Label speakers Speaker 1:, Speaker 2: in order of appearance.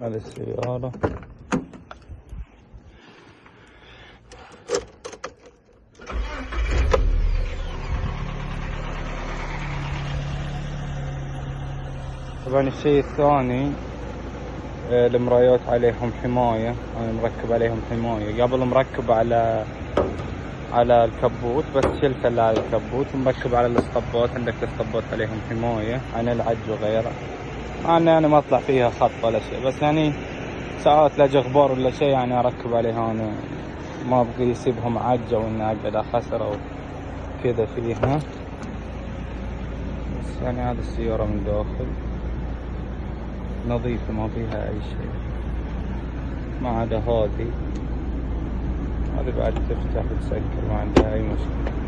Speaker 1: هذه السيارة. طبعا الشيء الثاني المرايات عليهم حماية، أنا مركب عليهم حماية. قبل مركب على الكبوت، بس شلت اللي على الكبوت ومركب على الاسطبات. عندك الاسطبات عليهم حماية عن العج وغيره، مع اني يعني ما اطلع فيها خط ولا شيء، بس يعني ساعات لاجي غبار ولا شيء يعني اركب عليها انا، ما ابغي يسيبهم عج او اني اقعد اخسر او كذا فيها. بس يعني هذه السيارة من داخل نظيفة ما فيها اي شيء، ما عدا هذه بعد تفتح وتسكر ما عندها اي مشكلة.